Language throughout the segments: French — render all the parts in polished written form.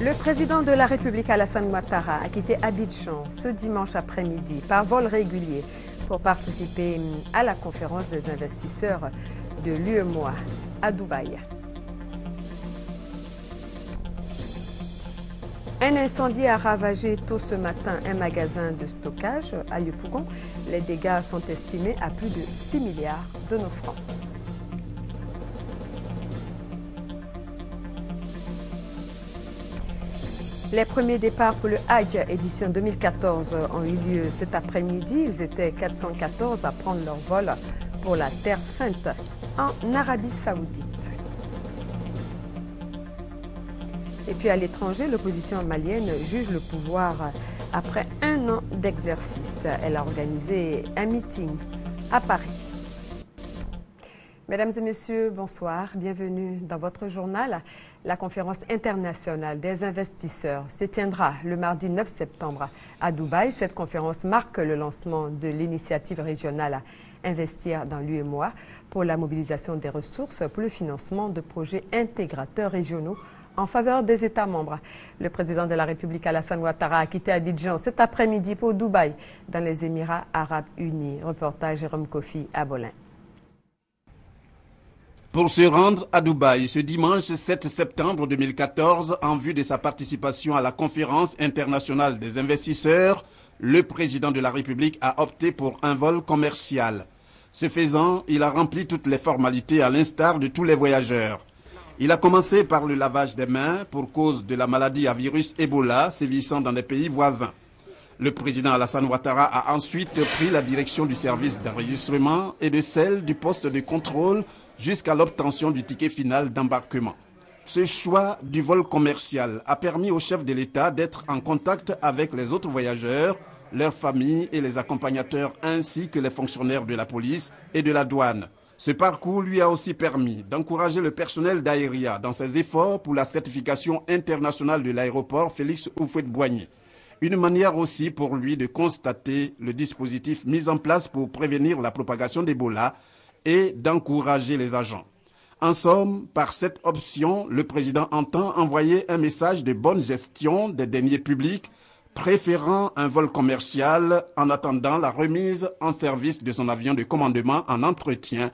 Le président de la République Alassane Ouattara a quitté Abidjan ce dimanche après-midi par vol régulier pour participer à la conférence des investisseurs de l'UEMOA à Dubaï. Un incendie a ravagé tôt ce matin un magasin de stockage à Yopougon. Les dégâts sont estimés à plus de 6 milliards de nos francs. Les premiers départs pour le Hajj édition 2014 ont eu lieu cet après-midi. Ils étaient 414 à prendre leur vol pour la Terre Sainte en Arabie Saoudite. Et puis à l'étranger, l'opposition malienne juge le pouvoir après un an d'exercice. Elle a organisé un meeting à Paris. Mesdames et messieurs, bonsoir. Bienvenue dans votre journal. La conférence internationale des investisseurs se tiendra le mardi 9 septembre à Dubaï. Cette conférence marque le lancement de l'initiative régionale Investir dans l'UEMOA pour la mobilisation des ressources pour le financement de projets intégrateurs régionaux en faveur des États membres. Le président de la République Alassane Ouattara a quitté Abidjan cet après-midi pour Dubaï dans les Émirats arabes unis. Reportage Jérôme Kofi à Bolin. Pour se rendre à Dubaï ce dimanche 7 septembre 2014 en vue de sa participation à la conférence internationale des investisseurs, le président de la République a opté pour un vol commercial. Ce faisant, il a rempli toutes les formalités à l'instar de tous les voyageurs. Il a commencé par le lavage des mains pour cause de la maladie à virus Ebola sévissant dans les pays voisins. Le président Alassane Ouattara a ensuite pris la direction du service d'enregistrement et de celle du poste de contrôle jusqu'à l'obtention du ticket final d'embarquement. Ce choix du vol commercial a permis au chef de l'État d'être en contact avec les autres voyageurs, leurs familles et les accompagnateurs ainsi que les fonctionnaires de la police et de la douane. Ce parcours lui a aussi permis d'encourager le personnel d'Aéria dans ses efforts pour la certification internationale de l'aéroport Félix Houphouët-Boigny. Une manière aussi pour lui de constater le dispositif mis en place pour prévenir la propagation d'Ebola et d'encourager les agents. En somme, par cette option, le président entend envoyer un message de bonne gestion des deniers publics, préférant un vol commercial en attendant la remise en service de son avion de commandement en entretien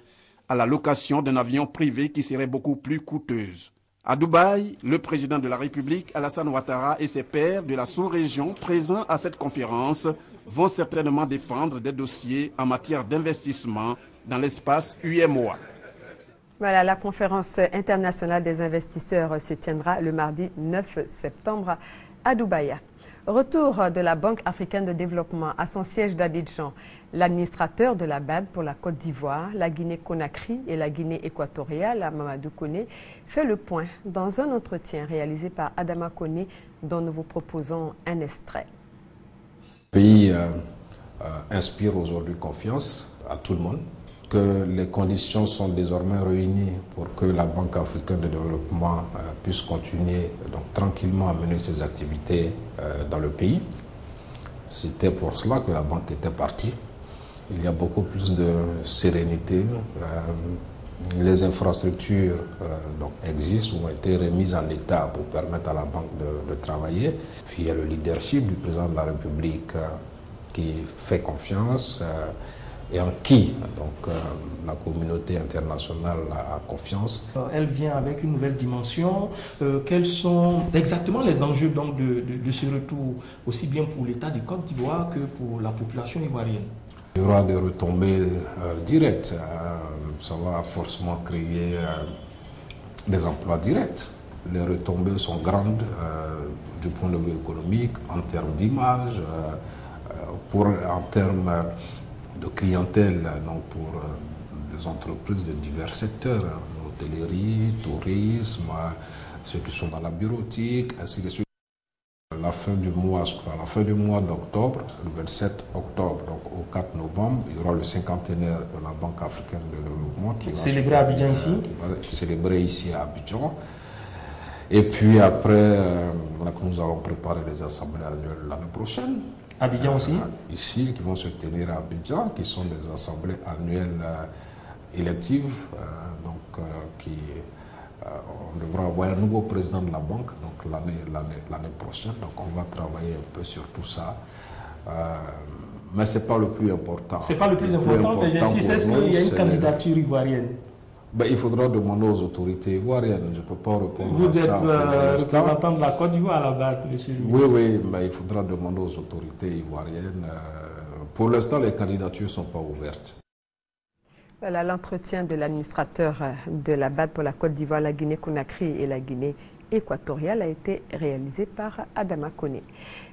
à la location d'un avion privé qui serait beaucoup plus coûteuse. À Dubaï, le président de la République, Alassane Ouattara, et ses pairs de la sous-région présents à cette conférence vont certainement défendre des dossiers en matière d'investissement dans l'espace UEMOA. Voilà, la conférence internationale des investisseurs se tiendra le mardi 9 septembre à Dubaï. Retour de la Banque africaine de développement à son siège d'Abidjan. L'administrateur de la BAD pour la Côte d'Ivoire, la Guinée-Conakry et la Guinée équatoriale, Mamadou Koné, fait le point dans un entretien réalisé par Adama Koné dont nous vous proposons un extrait. Le pays inspire aujourd'hui confiance à tout le monde, que les conditions sont désormais réunies pour que la Banque africaine de développement puisse continuer donc, tranquillement à mener ses activités dans le pays. C'était pour cela que la banque était partie. Il y a beaucoup plus de sérénité. Les infrastructures donc, existent ou ont été remises en état pour permettre à la banque de travailler. Puis il y a le leadership du président de la République qui fait confiance et en qui donc, la communauté internationale a confiance. Elle vient avec une nouvelle dimension. Quels sont exactement les enjeux donc, de ce retour, aussi bien pour l'État de Côte d'Ivoire que pour la population ivoirienne? Il y aura des retombées directes. Ça va forcément créer des emplois directs. Les retombées sont grandes du point de vue économique, en termes d'image, en termes de clientèle donc pour des entreprises de divers secteurs, hôtellerie, tourisme, ceux qui sont dans la bureautique, ainsi de suite. À la fin du mois d'octobre, le 27 octobre, donc au 4 novembre, il y aura le 50e de la Banque africaine de développement qui va célébrer à Abidjan ici. Qui va célébrer ici à Abidjan. Et puis après, nous allons préparer les assemblées annuelles l'année prochaine. Abidjan aussi Ici, qui vont se tenir à Abidjan, qui sont des assemblées annuelles électives, qui On devra avoir un nouveau président de la banque donc l'année prochaine. Donc on va travailler un peu sur tout ça. Mais ce n'est pas le plus important. Ce n'est pas le plus important, mais j'insiste, est-ce qu'il y a une candidature ivoirienne? Ben, il faudra demander aux autorités ivoiriennes. Je ne peux pas répondre Vous à ça. Vous êtes représentant de la Côte d'Ivoire à la base, monsieur le ministre. ministre. Oui, mais il faudra demander aux autorités ivoiriennes. Pour l'instant, les candidatures ne sont pas ouvertes. Voilà l'entretien de l'administrateur de la BAD pour la Côte d'Ivoire, la Guinée-Conakry et la Guinée équatoriale a été réalisé par Adama Koné.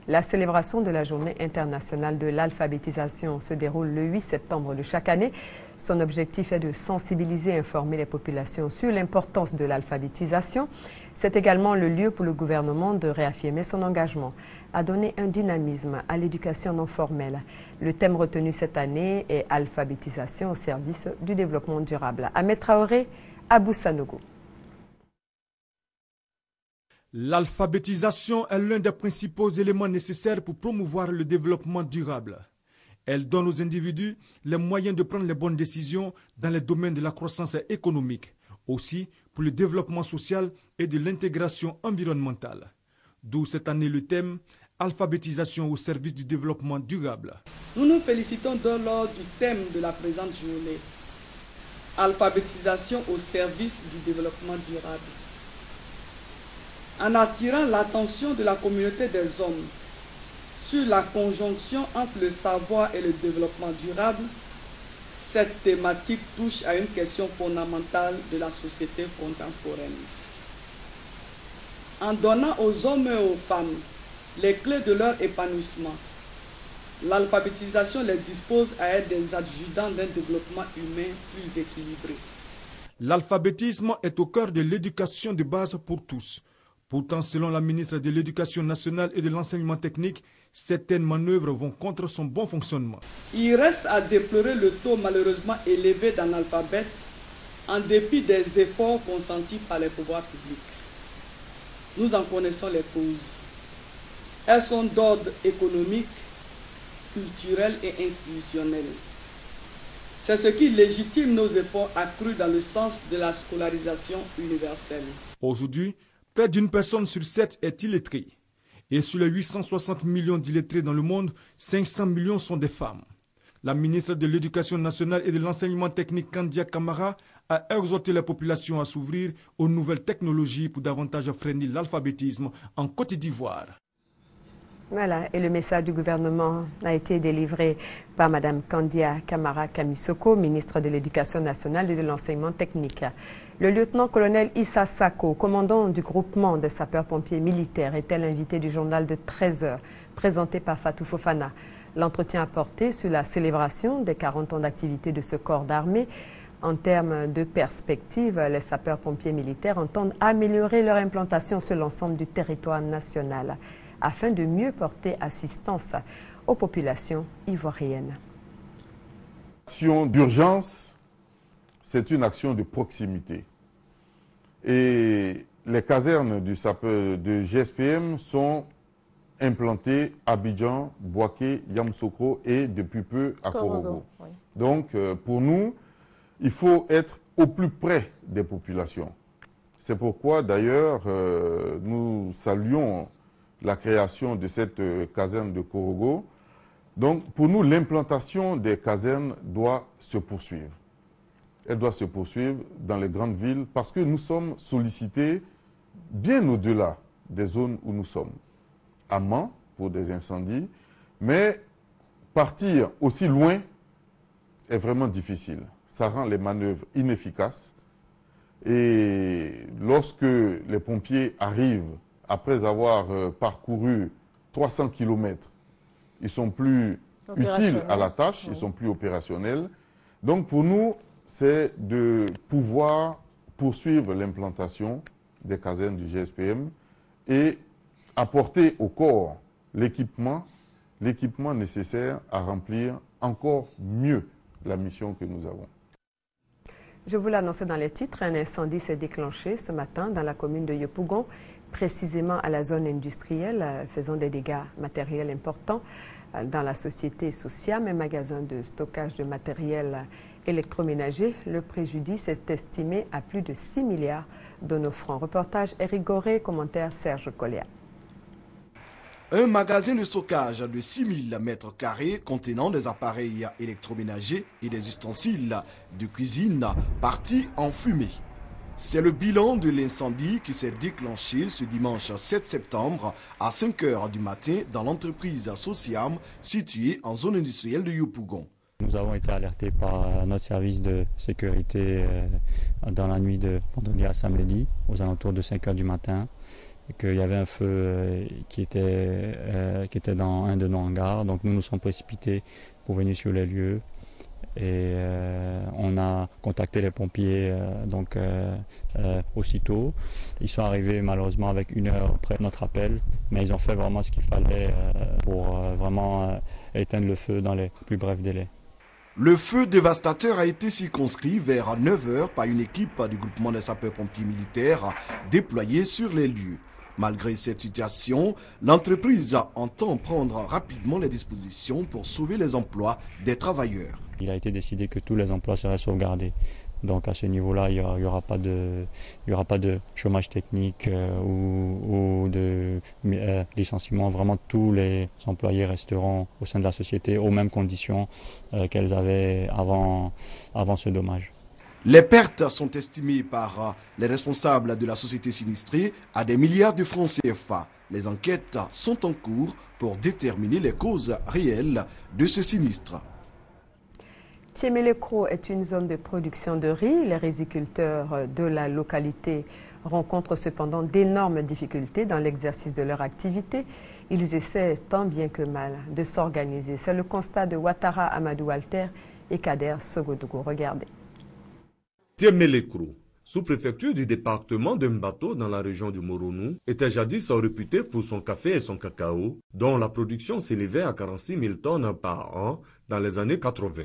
La célébration de la Journée internationale de l'alphabétisation se déroule le 8 septembre de chaque année. Son objectif est de sensibiliser et informer les populations sur l'importance de l'alphabétisation. C'est également le lieu pour le gouvernement de réaffirmer son engagement à donner un dynamisme à l'éducation non formelle. Le thème retenu cette année est alphabétisation au service du développement durable. Ahmed Traoré, Abou Sanogo. L'alphabétisation est l'un des principaux éléments nécessaires pour promouvoir le développement durable. Elle donne aux individus les moyens de prendre les bonnes décisions dans les domaines de la croissance économique, aussi pour le développement social et de l'intégration environnementale. D'où cette année le thème « Alphabétisation au service du développement durable ». Nous nous félicitons lors du thème de la présente journée « Alphabétisation au service du développement durable ». En attirant l'attention de la communauté des hommes sur la conjonction entre le savoir et le développement durable, cette thématique touche à une question fondamentale de la société contemporaine. En donnant aux hommes et aux femmes les clés de leur épanouissement, l'alphabétisation les dispose à être des adjudants d'un développement humain plus équilibré. L'alphabétisme est au cœur de l'éducation de base pour tous. Pourtant, selon la ministre de l'Éducation nationale et de l'enseignement technique, certaines manœuvres vont contre son bon fonctionnement. Il reste à déplorer le taux malheureusement élevé d'analphabètes en dépit des efforts consentis par les pouvoirs publics. Nous en connaissons les causes. Elles sont d'ordre économique, culturel et institutionnel. C'est ce qui légitime nos efforts accrus dans le sens de la scolarisation universelle. Aujourd'hui, près d'une personne sur 7 est illettrée. Et sur les 860 millions d'illettrés dans le monde, 500 millions sont des femmes. La ministre de l'Éducation nationale et de l'enseignement technique, Kandia Camara, a exhorté la population à s'ouvrir aux nouvelles technologies pour davantage freiner l'alphabétisme en Côte d'Ivoire. Voilà, et le message du gouvernement a été délivré par Mme Kandia Camara Kamisoko, ministre de l'Éducation nationale et de l'enseignement technique. Le lieutenant-colonel Issa Sako, commandant du groupement des sapeurs-pompiers militaires, était l'invité du journal de 13h, présenté par Fatou Fofana. L'entretien a porté sur la célébration des 40 ans d'activité de ce corps d'armée. En termes de perspective, les sapeurs-pompiers militaires entendent améliorer leur implantation sur l'ensemble du territoire national, afin de mieux porter assistance aux populations ivoiriennes. L'action d'urgence, c'est une action de proximité. Et les casernes de GSPM sont implantées à Abidjan, Bouaké, Yamoussoukro et depuis peu à Korogo. Oui. Donc pour nous, il faut être au plus près des populations. C'est pourquoi d'ailleurs nous saluons la création de cette caserne de Korogo. Donc, pour nous, l'implantation des casernes doit se poursuivre. Elle doit se poursuivre dans les grandes villes parce que nous sommes sollicités bien au-delà des zones où nous sommes. À Mans, pour des incendies, mais partir aussi loin est vraiment difficile. Ça rend les manœuvres inefficaces. Et lorsque les pompiers arrivent après avoir parcouru 300 km, ils sont plus utiles à la tâche, ils sont plus opérationnels. Donc pour nous, c'est de pouvoir poursuivre l'implantation des casernes du GSPM et apporter au corps l'équipement nécessaire à remplir encore mieux la mission que nous avons. Je vous l'ai annoncé dans les titres, un incendie s'est déclenché ce matin dans la commune de Yopougon, précisément à la zone industrielle, faisant des dégâts matériels importants dans la société Sociam. Un magasin de stockage de matériel électroménager, le préjudice est estimé à plus de 6 milliards de nos francs. Reportage Éric Goré, commentaire Serge Colliat. Un magasin de stockage de 6000 mètres carrés contenant des appareils électroménagers et des ustensiles de cuisine partis en fumée. C'est le bilan de l'incendie qui s'est déclenché ce dimanche 7 septembre à 5 h du matin dans l'entreprise Sociam située en zone industrielle de Yopougon. Nous avons été alertés par notre service de sécurité dans la nuit de vendredi à samedi aux alentours de 5 h du matin. Qu'il y avait un feu qui était dans un de nos hangars. Donc nous nous sommes précipités pour venir sur les lieux et on a contacté les pompiers aussitôt. Ils sont arrivés malheureusement avec 1 heure après notre appel, mais ils ont fait vraiment ce qu'il fallait pour vraiment éteindre le feu dans les plus brefs délais. Le feu dévastateur a été circonscrit vers 9 h par une équipe du groupement des sapeurs-pompiers militaires déployée sur les lieux. Malgré cette situation, l'entreprise entend prendre rapidement les dispositions pour sauver les emplois des travailleurs. Il a été décidé que tous les emplois seraient sauvegardés. Donc à ce niveau-là, il n'y aura pas de chômage technique ou de licenciement. Vraiment, tous les employés resteront au sein de la société aux mêmes conditions qu'elles avaient avant ce dommage. Les pertes sont estimées par les responsables de la société sinistrée à des milliards de francs CFA. Les enquêtes sont en cours pour déterminer les causes réelles de ce sinistre. Tiémé-le-Cros est une zone de production de riz. Les riziculteurs de la localité rencontrent cependant d'énormes difficultés dans l'exercice de leur activité. Ils essaient tant bien que mal de s'organiser. C'est le constat de Ouattara Amadou Walter et Kader Sogodougou. Regardez. Tiémé-le-Cros, sous-préfecture du département de Mbato dans la région du Moronou, était jadis réputé pour son café et son cacao, dont la production s'élevait à 46 000 tonnes par an dans les années 80.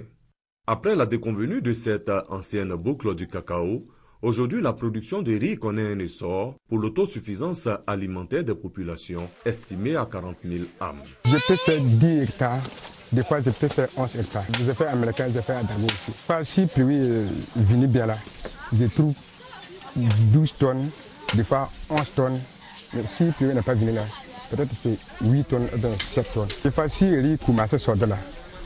Après la déconvenue de cette ancienne boucle du cacao, aujourd'hui la production de riz connaît un essor pour l'autosuffisance alimentaire des populations estimée à 40 000 âmes. Je peux faire 10 hectares. Des fois, je peux faire 11 hectares. Je fais américain, je fais à Dago aussi. Si le pluie vient bien là, je trouve 12 tonnes, des fois 11 tonnes. Mais si le pluie n'a pas venu là, peut-être c'est 8 tonnes, 7 tonnes. Des fois, si le riz commence à sortir là,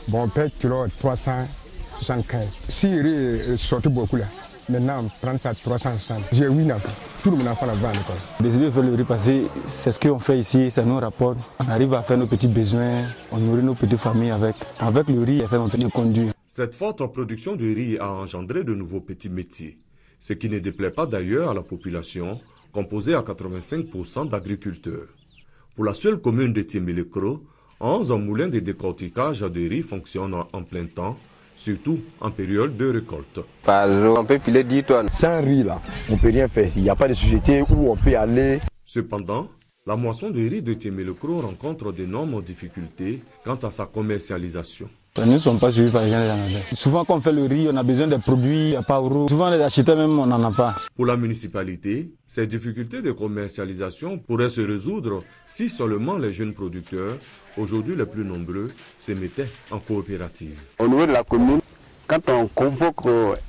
bon, on paie kilo 375. Si le riz sort beaucoup là, maintenant, on prend ça à 360. J'ai 8 enfants. Tout le monde a fait la vente. Décider de faire le riz parce que c'est ce qu'on fait ici, ça nous rapporte. On arrive à faire nos petits besoins, on nourrit nos petites familles avec. Avec le riz, on fait notre conduire. Cette forte production de riz a engendré de nouveaux petits métiers, ce qui ne déplaît pas d'ailleurs à la population, composée à 85% d'agriculteurs. Pour la seule commune de Tiémé-le-Cros, 11 moulins de décortiquage de riz fonctionnent en plein temps, surtout en période de récolte. On peut piler 10 tonnes. Sans riz, là, on ne peut rien faire. Il n'y a pas de société où on peut aller. Cependant, la moisson de riz de Tiémé-le-Cros rencontre d'énormes difficultés quant à sa commercialisation. Nous ne sommes pas suivis par les gens des Anglais. Souvent, quand on fait le riz, on a besoin des produits à Pauro. Souvent, les acheteurs même, on n'en a pas. Pour la municipalité, ces difficultés de commercialisation pourraient se résoudre si seulement les jeunes producteurs, aujourd'hui les plus nombreux, se mettaient en coopérative. Au niveau de la commune, quand on convoque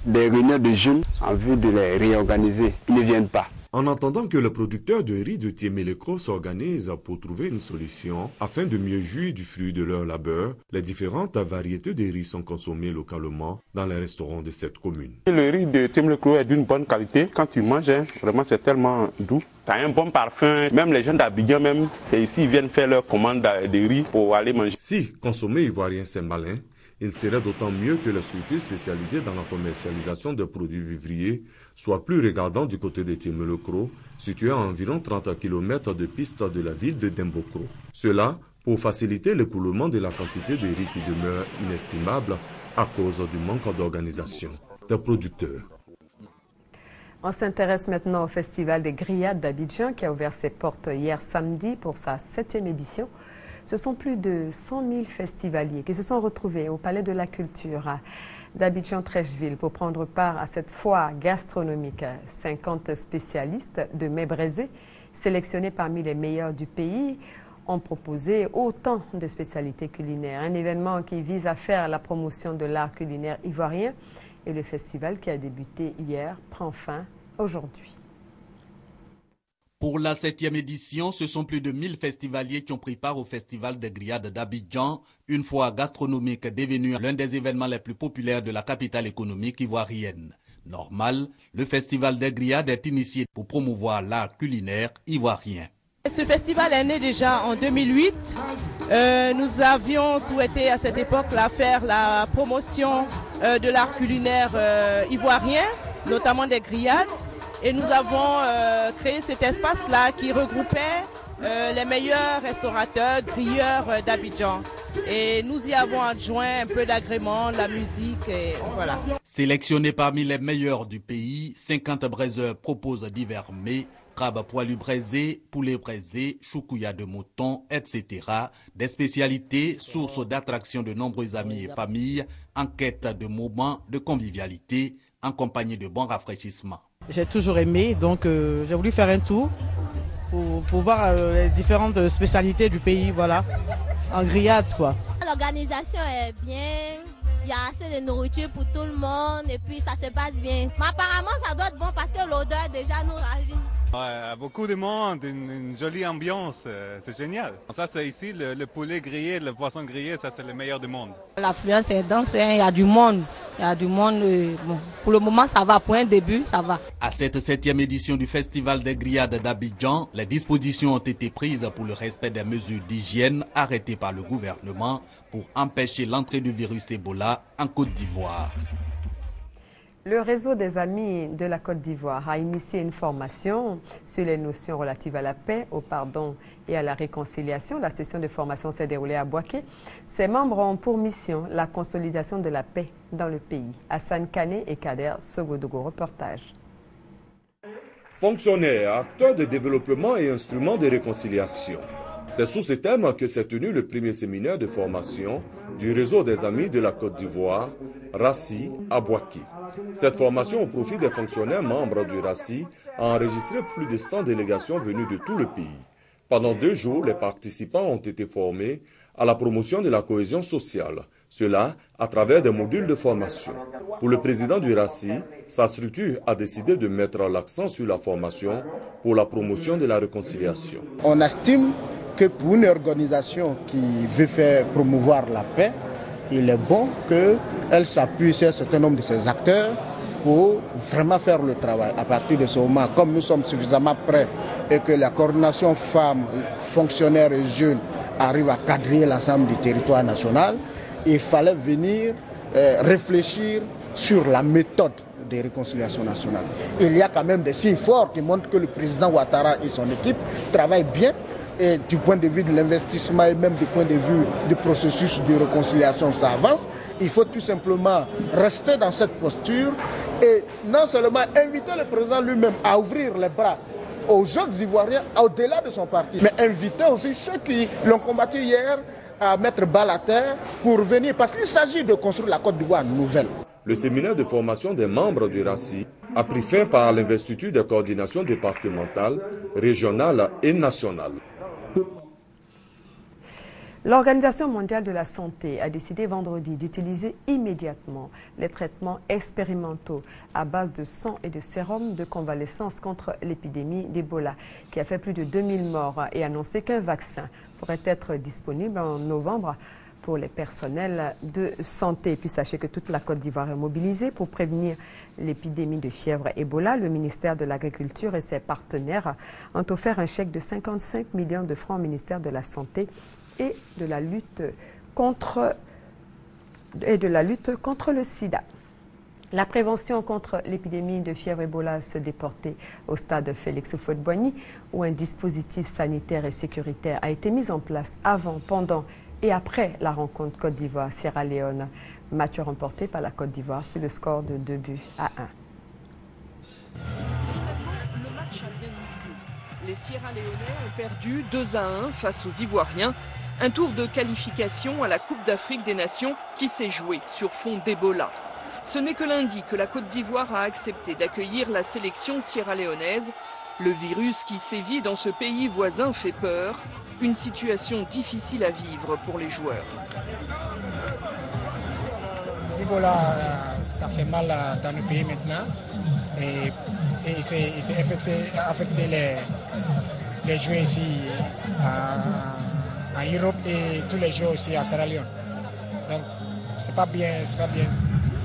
des réunions de jeunes en vue de les réorganiser, ils ne viennent pas. En attendant que les producteurs de riz de Tiémé-le-Cros s'organisent pour trouver une solution afin de mieux jouir du fruit de leur labeur, les différentes variétés de riz sont consommées localement dans les restaurants de cette commune. Le riz de Tiémé-le-Cros est d'une bonne qualité. Quand tu manges, vraiment c'est tellement doux. Ça a un bon parfum. Même les gens d'Abidjan, même, c'est ici, ils viennent faire leur commande de riz pour aller manger. Si consommer ivoirien c'est malin, il serait d'autant mieux que les structures spécialisées dans la commercialisation des produits vivriers soient plus regardants du côté de Tiémé-le-Cros, situé à environ 30 km de piste de la ville de Dembocro. Cela pour faciliter l'écoulement de la quantité de riz qui demeure inestimable à cause du manque d'organisation des producteurs. On s'intéresse maintenant au Festival des Grillades d'Abidjan qui a ouvert ses portes hier samedi pour sa 7e édition. Ce sont plus de 100 000 festivaliers qui se sont retrouvés au Palais de la Culture d'Abidjan-Trècheville pour prendre part à cette foire gastronomique. 50 spécialistes de mets braisés, sélectionnés parmi les meilleurs du pays, ont proposé autant de spécialités culinaires. Un événement qui vise à faire la promotion de l'art culinaire ivoirien Et le festival qui a débuté hier prend fin aujourd'hui. Pour la 7e édition, ce sont plus de 1000 festivaliers qui ont pris part au Festival des Grillades d'Abidjan, une foire gastronomique devenue l'un des événements les plus populaires de la capitale économique ivoirienne. Normal, le Festival des Grillades est initié pour promouvoir l'art culinaire ivoirien. Ce festival est né déjà en 2008. Nous avions souhaité à cette époque-là faire la promotion de l'art culinaire ivoirien, notamment des grillades. Et nous avons créé cet espace-là qui regroupait les meilleurs restaurateurs, grilleurs d'Abidjan. Et nous y avons adjoint un peu d'agrément, la musique, et voilà. Sélectionnés parmi les meilleurs du pays, 50 braiseurs proposent divers mets, crabes poilus braisés, poulets braisés, choukouya de mouton, etc. Des spécialités, source d'attraction de nombreux amis et familles, en quête de moments de convivialité, en compagnie de bons rafraîchissements. J'ai toujours aimé, donc j'ai voulu faire un tour pour voir les différentes spécialités du pays, voilà, en grillade quoi. L'organisation est bien, il y a assez de nourriture pour tout le monde et puis ça se passe bien. Mais apparemment ça doit être bon parce que l'odeur déjà nous ravit. Ouais, beaucoup de monde, une jolie ambiance, c'est génial. Ça c'est ici, le poulet grillé, le poisson grillé, ça c'est le meilleur du monde. L'affluence est dense, il y a du monde. Bon, pour le moment ça va, pour un début ça va. À cette 7e édition du Festival des Grillades d'Abidjan, les dispositions ont été prises pour le respect des mesures d'hygiène arrêtées par le gouvernement pour empêcher l'entrée du virus Ebola en Côte d'Ivoire. Le réseau des amis de la Côte d'Ivoire a initié une formation sur les notions relatives à la paix, au pardon et à la réconciliation. La session de formation s'est déroulée à Boaké. Ses membres ont pour mission la consolidation de la paix dans le pays. Hassan Kane et Kader Sogodogo, reportage. Fonctionnaires, acteurs de développement et instruments de réconciliation. C'est sous ce thème que s'est tenu le premier séminaire de formation du réseau des amis de la Côte d'Ivoire, RACI, à Boaké. Cette formation au profit des fonctionnaires membres du RACI a enregistré plus de 100 délégations venues de tout le pays. Pendant 2 jours, les participants ont été formés à la promotion de la cohésion sociale, cela à travers des modules de formation. Pour le président du RACI, sa structure a décidé de mettre l'accent sur la formation pour la promotion de la réconciliation. On estime que pour une organisation qui veut faire promouvoir la paix, il est bon qu'elle s'appuie sur un certain nombre de ses acteurs pour vraiment faire le travail. À partir de ce moment, comme nous sommes suffisamment prêts et que la coordination femmes, fonctionnaires et jeunes arrive à quadriller l'ensemble du territoire national, il fallait venir réfléchir sur la méthode des réconciliations nationales. Il y a quand même des signes forts qui montrent que le président Ouattara et son équipe travaillent bien. Et du point de vue de l'investissement et même du point de vue du processus de réconciliation, ça avance. Il faut tout simplement rester dans cette posture et non seulement inviter le président lui-même à ouvrir les bras aux jeunes Ivoiriens au-delà de son parti, mais inviter aussi ceux qui l'ont combattu hier à mettre balle à terre pour venir, parce qu'il s'agit de construire la Côte d'Ivoire nouvelle. Le séminaire de formation des membres du RACI a pris fin par l'investiture des coordinations départementales, régionales et nationales. L'Organisation mondiale de la santé a décidé vendredi d'utiliser immédiatement les traitements expérimentaux à base de sang et de sérum de convalescence contre l'épidémie d'Ebola qui a fait plus de 2000 morts et annoncé qu'un vaccin pourrait être disponible en novembre pour les personnels de santé. Et puis sachez que toute la Côte d'Ivoire est mobilisée pour prévenir l'épidémie de fièvre Ebola. Le ministère de l'Agriculture et ses partenaires ont offert un chèque de 55 millions de francs au ministère de la Santé et de la lutte contre le sida. La prévention contre l'épidémie de fièvre Ebola se déportait au stade Félix Houphouët-Boigny où un dispositif sanitaire et sécuritaire a été mis en place avant, pendant et après la rencontre Côte d'Ivoire-Sierra Leone. Match remporté par la Côte d'Ivoire sur le score de 2-1. Le match a bien eu lieu. Les Sierra Leonais ont perdu 2-1 face aux Ivoiriens. Un tour de qualification à la Coupe d'Afrique des Nations qui s'est joué sur fond d'Ebola. Ce n'est que lundi que la Côte d'Ivoire a accepté d'accueillir la sélection sierra-léonaise. Le virus qui sévit dans ce pays voisin fait peur. Une situation difficile à vivre pour les joueurs. Ebola, ça fait mal dans le pays maintenant. Et c'est affecté les joueurs ici en Europe et tous les joueurs aussi à Sierra Leone. Donc c'est pas bien.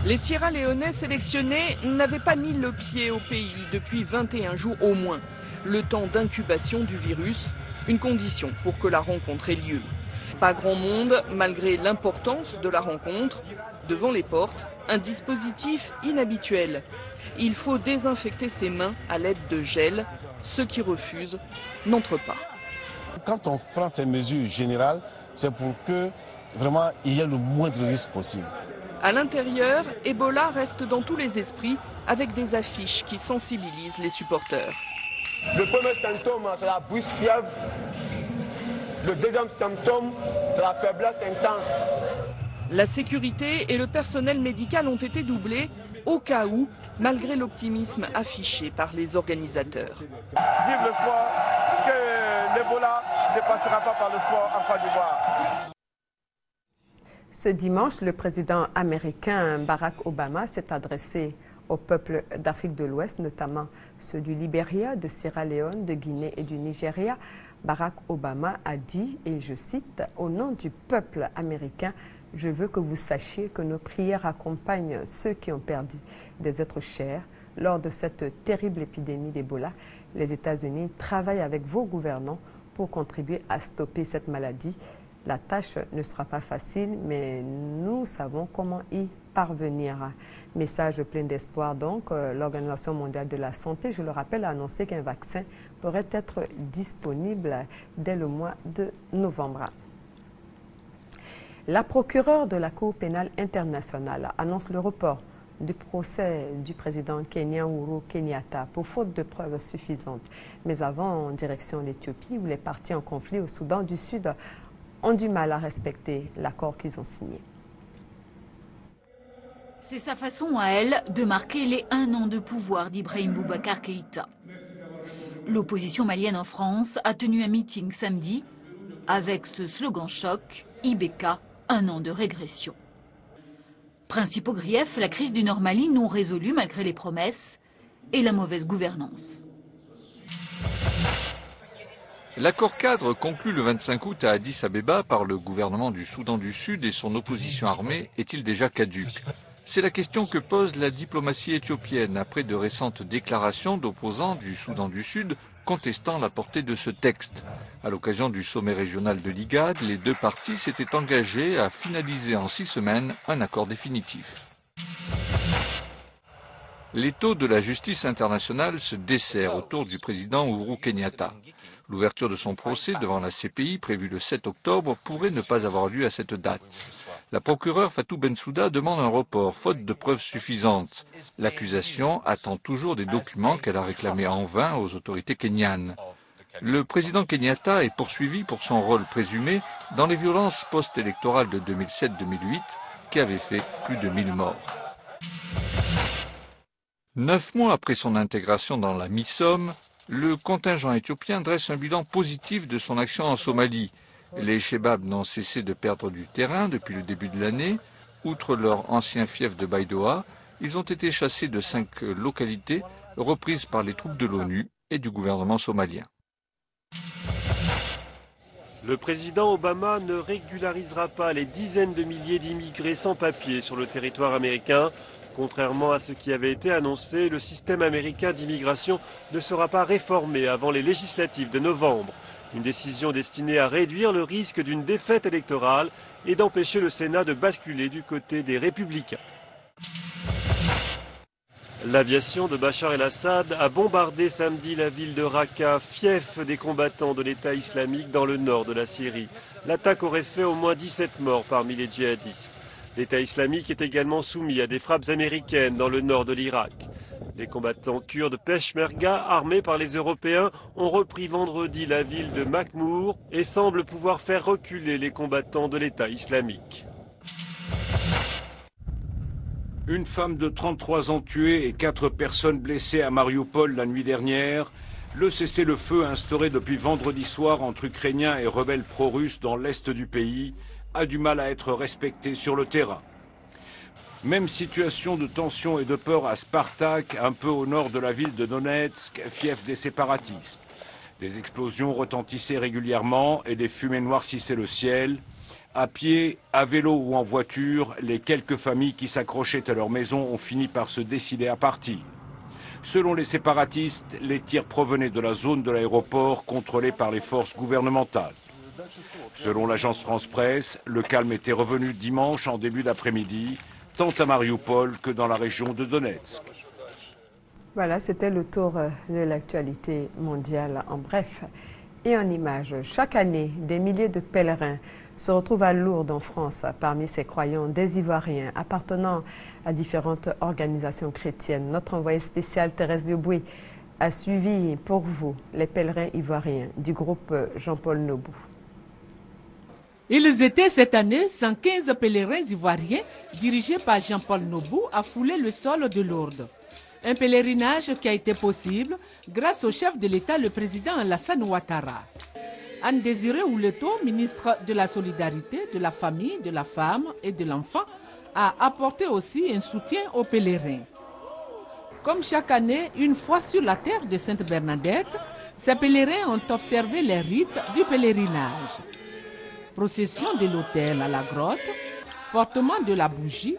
Les Sierra-Léonais sélectionnés n'avaient pas mis le pied au pays depuis 21 jours au moins. Le temps d'incubation du virus, une condition pour que la rencontre ait lieu. Pas grand monde, malgré l'importance de la rencontre. Devant les portes, un dispositif inhabituel. Il faut désinfecter ses mains à l'aide de gel. Ceux qui refusent n'entrent pas. Quand on prend ces mesures générales, c'est pour que vraiment il y ait le moindre risque possible. À l'intérieur, Ebola reste dans tous les esprits avec des affiches qui sensibilisent les supporters. Le premier symptôme, c'est la bouche fièvre. Le deuxième symptôme, c'est la faiblesse intense. La sécurité et le personnel médical ont été doublés au cas où, malgré l'optimisme affiché par les organisateurs. Vive le sport, que l'Ebola ne passera pas par le sport en Côte d'Ivoire. Ce dimanche, le président américain Barack Obama s'est adressé au peuple d'Afrique de l'Ouest, notamment ceux du Libéria, de Sierra Leone, de Guinée et du Nigeria. Barack Obama a dit, et je cite, « Au nom du peuple américain, je veux que vous sachiez que nos prières accompagnent ceux qui ont perdu des êtres chers lors de cette terrible épidémie d'Ebola. Les États-Unis travaillent avec vos gouvernants pour contribuer à stopper cette maladie. La tâche ne sera pas facile, mais nous savons comment y parvenir. » Message plein d'espoir donc. L'Organisation mondiale de la santé, je le rappelle, a annoncé qu'un vaccin pourrait être disponible dès le mois de novembre. La procureure de la Cour pénale internationale annonce le report du procès du président kenyan Uhuru Kenyatta pour faute de preuves suffisantes. Mais avant, en direction l'Éthiopie, où les partis en conflit au Soudan du Sud ont du mal à respecter l'accord qu'ils ont signé. C'est sa façon à elle de marquer les 1 an de pouvoir d'Ibrahim Boubacar Keïta. L'opposition malienne en France a tenu un meeting samedi avec ce slogan choc, IBK, 1 an de régression. Principaux griefs, la crise du Nord Mali non résolue malgré les promesses et la mauvaise gouvernance. L'accord cadre conclu le 25 août à Addis Abeba par le gouvernement du Soudan du Sud et son opposition armée est-il déjà caduc? C'est la question que pose la diplomatie éthiopienne après de récentes déclarations d'opposants du Soudan du Sud contestant la portée de ce texte. À l'occasion du sommet régional de l'IGAD, les deux parties s'étaient engagées à finaliser en 6 semaines un accord définitif. L'étau de la justice internationale se dessert autour du président Uhuru Kenyatta. L'ouverture de son procès devant la CPI, prévue le 7 octobre, pourrait ne pas avoir lieu à cette date. La procureure Fatou Bensouda demande un report, faute de preuves suffisantes. L'accusation attend toujours des documents qu'elle a réclamés en vain aux autorités kenyanes. Le président Kenyatta est poursuivi pour son rôle présumé dans les violences post-électorales de 2007-2008 qui avaient fait plus de 1000 morts. 9 mois après son intégration dans la MISOM, le contingent éthiopien dresse un bilan positif de son action en Somalie. Les Chebabs n'ont cessé de perdre du terrain depuis le début de l'année. Outre leur ancien fief de Baidoa, ils ont été chassés de 5 localités reprises par les troupes de l'ONU et du gouvernement somalien. Le président Obama ne régularisera pas les dizaines de milliers d'immigrés sans papier sur le territoire américain. Contrairement à ce qui avait été annoncé, le système américain d'immigration ne sera pas réformé avant les législatives de novembre. Une décision destinée à réduire le risque d'une défaite électorale et d'empêcher le Sénat de basculer du côté des républicains. L'aviation de Bachar el-Assad a bombardé samedi la ville de Raqqa, fief des combattants de l'État islamique dans le nord de la Syrie. L'attaque aurait fait au moins 17 morts parmi les djihadistes. L'État islamique est également soumis à des frappes américaines dans le nord de l'Irak. Les combattants kurdes Peshmerga, armés par les Européens, ont repris vendredi la ville de Makhmour et semblent pouvoir faire reculer les combattants de l'État islamique. Une femme de 33 ans tuée et 4 personnes blessées à Mariupol la nuit dernière. Le cessez-le-feu instauré depuis vendredi soir entre Ukrainiens et rebelles pro-russes dans l'est du pays a du mal à être respecté sur le terrain. Même situation de tension et de peur à Spartak, un peu au nord de la ville de Donetsk, fief des séparatistes. Des explosions retentissaient régulièrement et des fumées noircissaient le ciel. À pied, à vélo ou en voiture, les quelques familles qui s'accrochaient à leur maison ont fini par se décider à partir. Selon les séparatistes, les tirs provenaient de la zone de l'aéroport contrôlée par les forces gouvernementales. Selon l'agence France-Presse, le calme était revenu dimanche en début d'après-midi, tant à Mariupol que dans la région de Donetsk. Voilà, c'était le tour de l'actualité mondiale en bref et en images. Chaque année, des milliers de pèlerins se retrouvent à Lourdes en France. Parmi ces croyants, des Ivoiriens appartenant à différentes organisations chrétiennes. Notre envoyé spécial Thérèse Yoboué a suivi pour vous les pèlerins ivoiriens du groupe Jean-Paul Nobou. Ils étaient cette année 115 pèlerins ivoiriens dirigés par Jean-Paul Nobou à fouler le sol de Lourdes. Un pèlerinage qui a été possible grâce au chef de l'État, le président Alassane Ouattara. Anne Désiré Ouleto, ministre de la Solidarité, de la Famille, de la Femme et de l'Enfant, a apporté aussi un soutien aux pèlerins. Comme chaque année, une fois sur la terre de Sainte-Bernadette, ces pèlerins ont observé les rites du pèlerinage. Procession de l'autel à la grotte, portement de la bougie,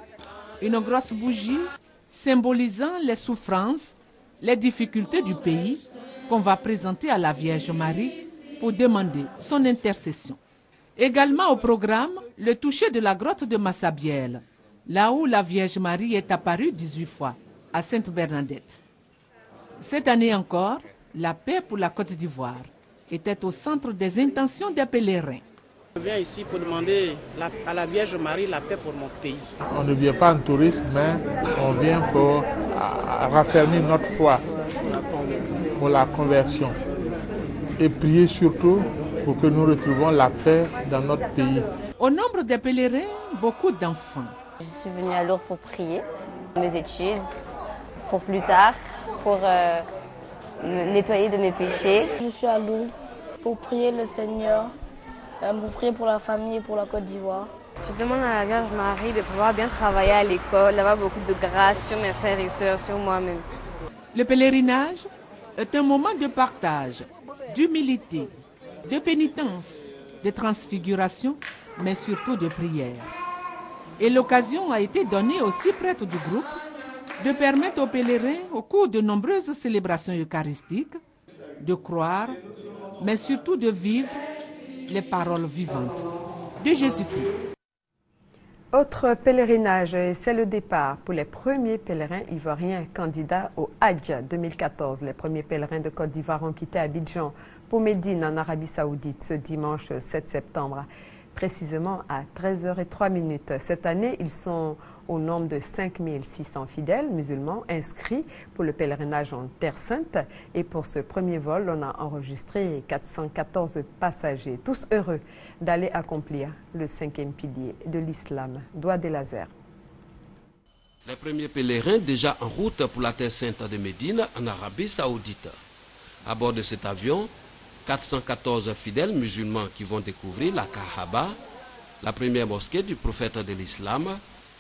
une grosse bougie symbolisant les souffrances, les difficultés du pays qu'on va présenter à la Vierge Marie pour demander son intercession. Également au programme, le toucher de la grotte de Massabielle, là où la Vierge Marie est apparue 18 fois, à Sainte-Bernadette. Cette année encore, la paix pour la Côte d'Ivoire était au centre des intentions des pèlerins. Je viens ici pour demander à la Vierge Marie la paix pour mon pays. On ne vient pas en tourisme, mais on vient pour raffermir notre foi, pour la conversion. Et prier surtout pour que nous retrouvions la paix dans notre pays. Au nombre des pèlerins, beaucoup d'enfants. Je suis venue à Lourdes pour prier, mes études, pour plus tard, pour me nettoyer de mes péchés. Je suis à Lourdes pour prier le Seigneur, pour prier pour la famille et pour la Côte d'Ivoire. Je demande à la Vierge Marie de pouvoir bien travailler à l'école, d'avoir beaucoup de grâce sur mes frères et sœurs, sur moi-même. Le pèlerinage est un moment de partage, d'humilité, de pénitence, de transfiguration, mais surtout de prière. Et l'occasion a été donnée aux six prêtres du groupe de permettre aux pèlerins, au cours de nombreuses célébrations eucharistiques, de croire, mais surtout de vivre les paroles vivantes de Jésus-Christ. Autre pèlerinage, c'est le départ pour les premiers pèlerins ivoiriens candidats au Hadj 2014. Les premiers pèlerins de Côte d'Ivoire ont quitté Abidjan pour Médine en Arabie Saoudite ce dimanche 7 septembre, précisément à 13h03. Cette année, ils sont au nombre de 5600 fidèles musulmans inscrits pour le pèlerinage en Terre Sainte. Et pour ce premier vol, on a enregistré 414 passagers, tous heureux d'aller accomplir le 5e pilier de l'islam, Doigt des lasers. Les premiers pèlerins déjà en route pour la Terre Sainte de Médine en Arabie Saoudite. À bord de cet avion, 414 fidèles musulmans qui vont découvrir la Kaaba, la première mosquée du prophète de l'islam,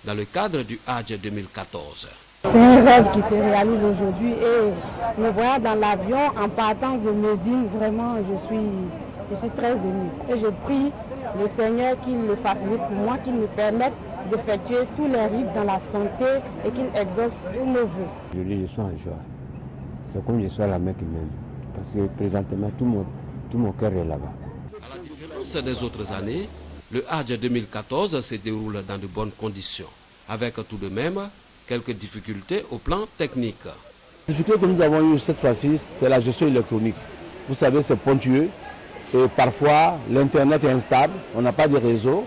dans le cadre du Hadj 2014. C'est un rêve qui se réalise aujourd'hui et me voyant dans l'avion en partance de Médine, vraiment je suis très émue. Et je prie le Seigneur qu'il le facilite pour moi, qu'il me permette d'effectuer tous les rites dans la santé et qu'il exauce tous nos vœux. Je dis, je suis en joie. C'est comme je suis à la Mecque même. Parce que présentement, tout mon cœur est là-bas. À la différence des autres années, le Hadj 2014 se déroule dans de bonnes conditions, avec tout de même quelques difficultés au plan technique. La difficulté que nous avons eue cette fois-ci, c'est la gestion électronique. Vous savez, c'est ponctueux et parfois l'Internet est instable, on n'a pas de réseau.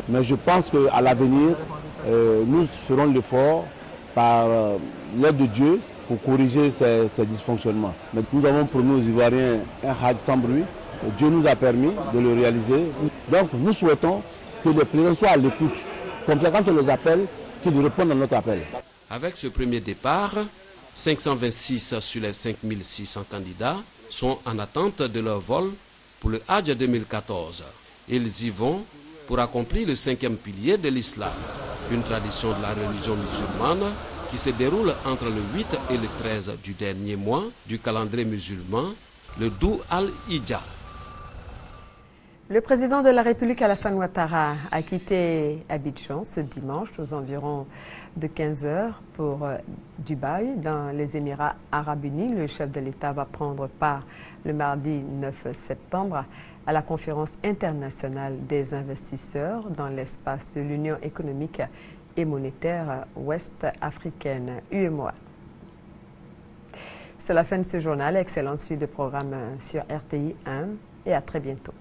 Mais je pense qu'à l'avenir, nous ferons l'effort par l'aide de Dieu pour corriger ces dysfonctionnements. Mais nous avons promis aux Ivoiriens un Hadj sans bruit. Dieu nous a permis de le réaliser. Donc nous souhaitons que les pèlerins soient à l'écoute. Comme ça, quand on les appelle, qu'ils répondent à notre appel. Avec ce premier départ, 526 sur les 5600 candidats sont en attente de leur vol pour le Hadj 2014. Ils y vont pour accomplir le 5e pilier de l'islam, une tradition de la religion musulmane qui se déroule entre le 8 et le 13 du dernier mois du calendrier musulman, le Dhu al-Hijja. Le président de la République, Alassane Ouattara, a quitté Abidjan ce dimanche aux environs de 15 heures pour Dubaï, dans les Émirats arabes unis. Le chef de l'État va prendre part le mardi 9 septembre à la conférence internationale des investisseurs dans l'espace de l'Union économique et monétaire ouest-africaine, UEMOA. C'est la fin de ce journal. Excellente suite de programme sur RTI 1 et à très bientôt.